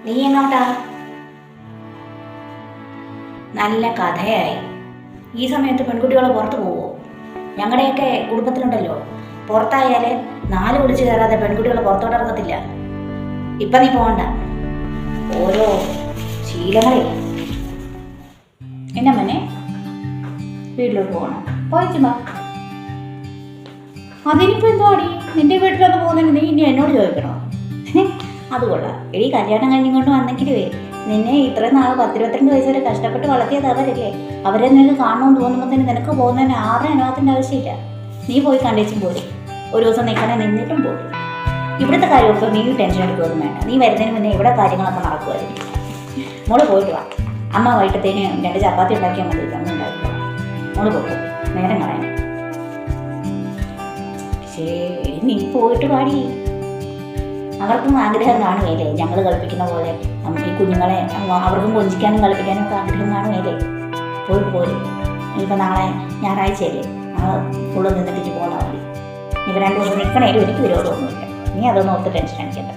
നീ എങ്ങോട്ടാ? നല്ല കഥയായി. ഈ സമയത്ത് പെൺകുട്ടികൾ പുറത്ത് പോവോ? ഞങ്ങളുടെയൊക്കെ കുടുംബത്തിലുണ്ടല്ലോ, പുറത്തായാൽ 4 വിളിച്ച് കയറാതെ പെൺകുട്ടികൾ പുറത്തോട്ട് ഇറങ്ങത്തില്ല. ഇപ്പം നീ പോകണ്ട, ഓരോ ശീലങ്ങളെ. എന്നാ മനെ വീട്ടിലോട്ട് പോകണം, പോയിക്കുമ്പോ അതിനിപ്പോൾ എന്തോ അടി? നിന്റെ വീട്ടിലൊന്ന് പോകുന്നതിന് നീ ഇനി എന്നോട് ചോദിക്കണോ? അത് കൊള്ളാം എടി. കല്യാണം കഴിഞ്ഞിങ്ങോട്ട് വന്നെങ്കിലേ നിന്നെ ഇത്രയും നാൾ 10-22 വയസ്സ് വരെ കഷ്ടപ്പെട്ട് വളർത്തിയത് അവരല്ലേ. അവരെ നിനക്ക് കാണണമെന്ന് തോന്നുമ്പോൾ തന്നെ നിനക്ക് പോകുന്നതിന് ആരുടെ അനുഭവത്തിൻ്റെ ആവശ്യമില്ല. നീ പോയി കണ്ടേച്ചും പോരും. ഒരു ദിവസം നിൽക്കണേ നിന്നിട്ടും പോരും. ഇവിടുത്തെ കാര്യമൊക്കെ നീ ടെൻഷൻ എടുക്കുകയൊന്നും വേണ്ട. നീ വരുന്നതിന് മുന്നേ ഇവിടെ കാര്യങ്ങളൊക്കെ നടക്കുമായിരിക്കും. മോള് പോയിട്ട് വാ. അമ്മ വൈകിട്ടത്തേന് 2 ചപ്പാത്തി ഉണ്ടാക്കിയാൽ മതി. ഒന്നും ഉണ്ടാക്കുക. മോള് പോകും, നേരം കളയാൻ. ശരി, നീ പോയിട്ട് പാടി. അവർക്കും ആഗ്രഹം കാണുകയല്ലേ, ഞങ്ങൾ കളിപ്പിക്കുന്ന പോലെ നമുക്ക് ഈ കുഞ്ഞുങ്ങളെ അവർക്കും കൊഞ്ചിക്കാനും കളിപ്പിക്കാനും ഒക്കെ ആഗ്രഹം കാണുകയല്ലേ. പോയി പോരും. ഇനിയിപ്പോൾ നാളെ ഞായറാഴ്ചയല്ലേ, ഞങ്ങൾ ഫുള്ള് നിന്നിട്ട് പോന്നാൽ മതി. ഇപ്പം 2 ദിവസം നിൽക്കണേലും എനിക്ക് വിരോധമൊന്നുമില്ല. നീ അതൊന്നും ഓർത്ത് ടെൻഷൻ അടിക്കണ്ട.